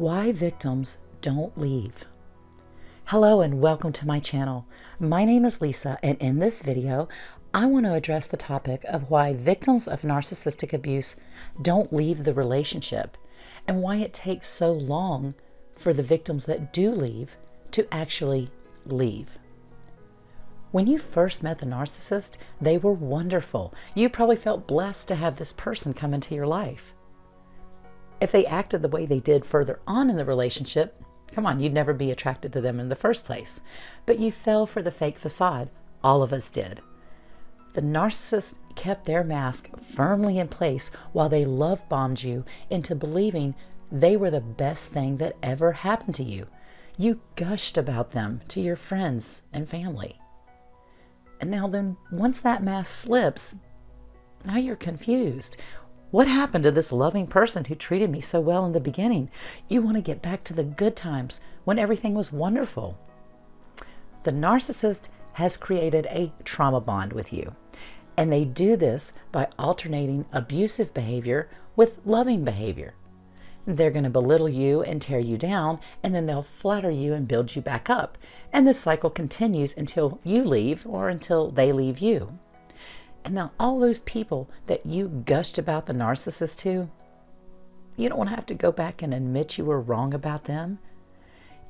Why victims don't leave. Hello and welcome to my channel. My name is Lisa, and in this video, I want to address the topic of why victims of narcissistic abuse don't leave the relationship and why it takes so long for the victims that do leave to actually leave. When you first met the narcissist, they were wonderful. You probably felt blessed to have this person come into your life. If they acted the way they did further on in the relationship, come on, you'd never be attracted to them in the first place. But you fell for the fake facade. All of us did. The narcissist kept their mask firmly in place while they love bombed you into believing they were the best thing that ever happened to you. You gushed about them to your friends and family. And now then, once that mask slips, now you're confused. What happened to this loving person who treated me so well in the beginning? You want to get back to the good times when everything was wonderful. The narcissist has created a trauma bond with you, and they do this by alternating abusive behavior with loving behavior. They're going to belittle you and tear you down, and then they'll flatter you and build you back up. And this cycle continues until you leave or until they leave you. And now all those people that you gushed about the narcissist to, you don't want to have to go back and admit you were wrong about them.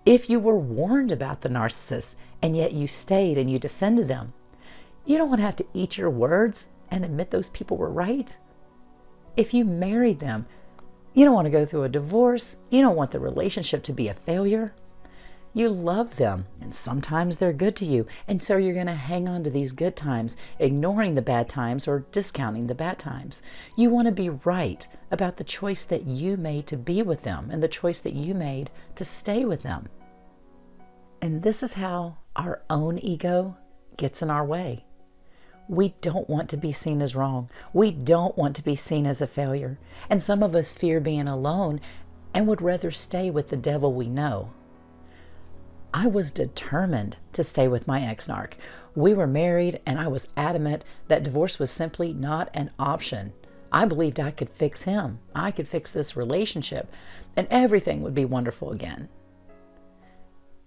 If you were warned about the narcissist and yet you stayed and you defended them, you don't want to have to eat your words and admit those people were right. If you married them, you don't want to go through a divorce. You don't want the relationship to be a failure. You love them, and sometimes they're good to you, and so you're going to hang on to these good times, ignoring the bad times or discounting the bad times. You want to be right about the choice that you made to be with them and the choice that you made to stay with them. And this is how our own ego gets in our way. We don't want to be seen as wrong. We don't want to be seen as a failure. And some of us fear being alone and would rather stay with the devil we know. I was determined to stay with my ex-narc. We were married, and I was adamant that divorce was simply not an option. I believed I could fix him. I could fix this relationship, and everything would be wonderful again.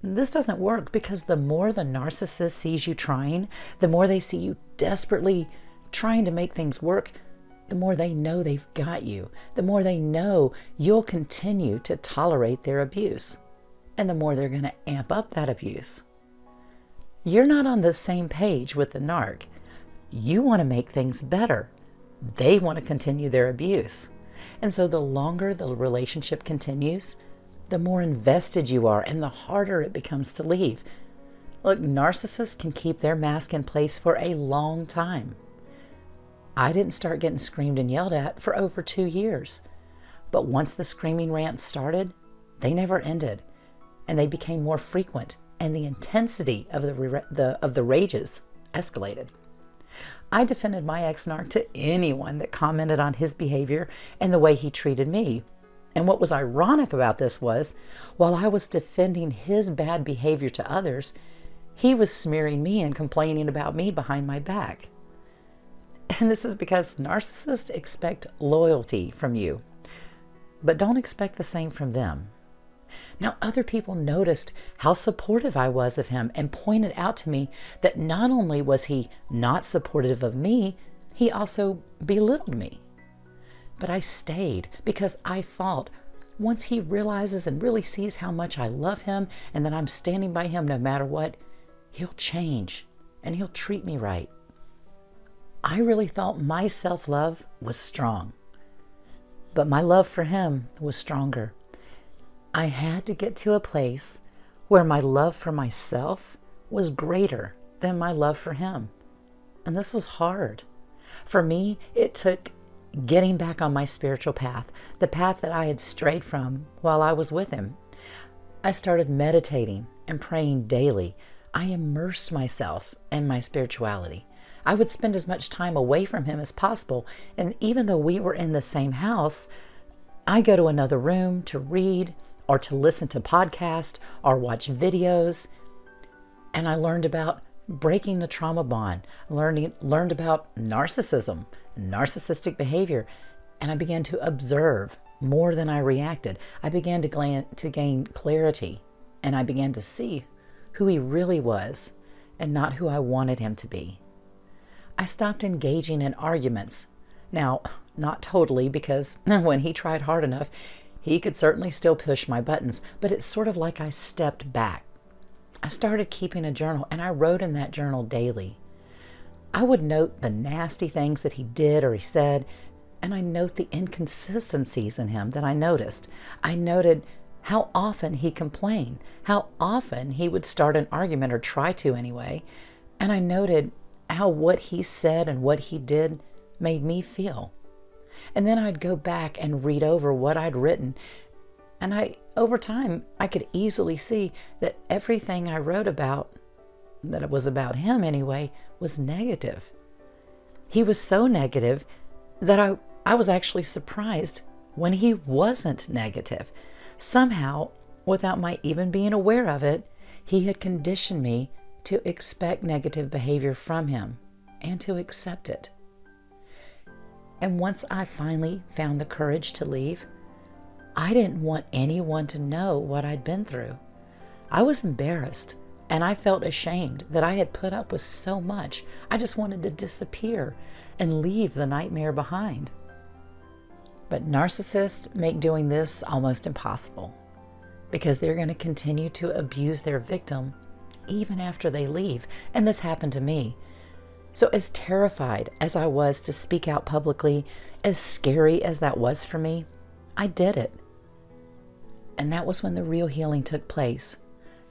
This doesn't work because the more the narcissist sees you trying, the more they see you desperately trying to make things work, the more they know they've got you, the more they know you'll continue to tolerate their abuse. And the more they're going to amp up that abuse. You're not on the same page with the narc. You want to make things better. They want to continue their abuse. And so the longer the relationship continues, the more invested you are and the harder it becomes to leave. Look, narcissists can keep their mask in place for a long time. I didn't start getting screamed and yelled at for over 2 years. But once the screaming rants started, they never ended. And they became more frequent, and the intensity of the rages escalated. I defended my ex-narc to anyone that commented on his behavior and the way he treated me. And what was ironic about this was, while I was defending his bad behavior to others, he was smearing me and complaining about me behind my back. And this is because narcissists expect loyalty from you, but don't expect the same from them. Now, other people noticed how supportive I was of him and pointed out to me that not only was he not supportive of me, he also belittled me. But I stayed because I thought once he realizes and really sees how much I love him and that I'm standing by him no matter what, he'll change and he'll treat me right. I really thought my self-love was strong, but my love for him was stronger. I had to get to a place where my love for myself was greater than my love for him. And this was hard. For me, it took getting back on my spiritual path, the path that I had strayed from while I was with him. I started meditating and praying daily. I immersed myself in my spirituality. I would spend as much time away from him as possible. And even though we were in the same house, I'd go to another room to read, or to listen to podcasts, or watch videos. And I learned about breaking the trauma bond, learned about narcissism, narcissistic behavior, and I began to observe more than I reacted. I began to gain clarity, and I began to see who he really was and not who I wanted him to be. I stopped engaging in arguments. Now, not totally, because when he tried hard enough, he could certainly still push my buttons, but it's sort of like I stepped back. I started keeping a journal, and I wrote in that journal daily. I would note the nasty things that he did or he said, and I note the inconsistencies in him that I noticed. I noted how often he complained, how often he would start an argument, or try to anyway, and I noted how what he said and what he did made me feel. And then I'd go back and read over what I'd written, and over time, I could easily see that everything I wrote about, that it was about him anyway, was negative. He was so negative that I was actually surprised when he wasn't negative. Somehow, without my even being aware of it, he had conditioned me to expect negative behavior from him and to accept it. And once I finally found the courage to leave, I didn't want anyone to know what I'd been through. I was embarrassed, and I felt ashamed that I had put up with so much. I just wanted to disappear and leave the nightmare behind. But narcissists make doing this almost impossible, because they're going to continue to abuse their victim even after they leave. And this happened to me. So as terrified as I was to speak out publicly, as scary as that was for me, I did it. And that was when the real healing took place.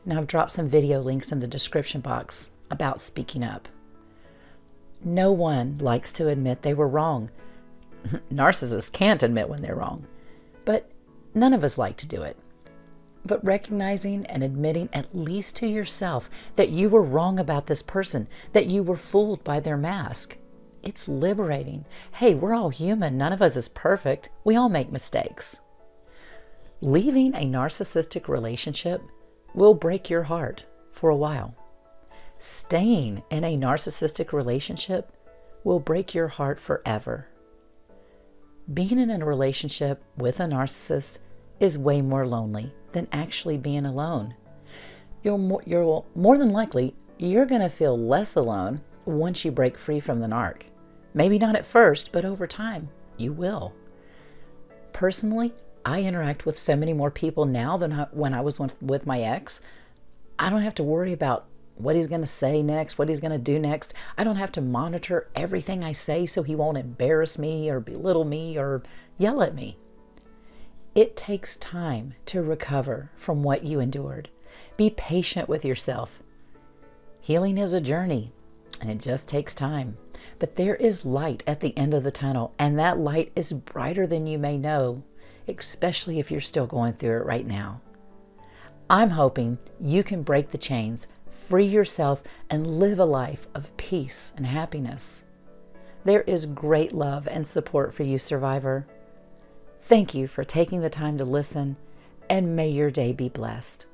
Now I've dropped some video links in the description box about speaking up. No one likes to admit they were wrong. Narcissists can't admit when they're wrong, but none of us like to do it. But recognizing and admitting, at least to yourself, that you were wrong about this person, that you were fooled by their mask, it's liberating. Hey, we're all human. None of us is perfect. We all make mistakes. Leaving a narcissistic relationship will break your heart for a while. Staying in a narcissistic relationship will break your heart forever. Being in a relationship with a narcissist is way more lonely than actually being alone. You're more than likely, you're going to feel less alone once you break free from the narc. Maybe not at first, but over time, you will. Personally, I interact with so many more people now than when I was with my ex. I don't have to worry about what he's going to say next, what he's going to do next. I don't have to monitor everything I say so he won't embarrass me or belittle me or yell at me. It takes time to recover from what you endured. Be patient with yourself. Healing is a journey, and it just takes time. But there is light at the end of the tunnel, and that light is brighter than you may know, especially if you're still going through it right now. I'm hoping you can break the chains, free yourself, and live a life of peace and happiness. There is great love and support for you, survivor. Thank you for taking the time to listen, and may your day be blessed.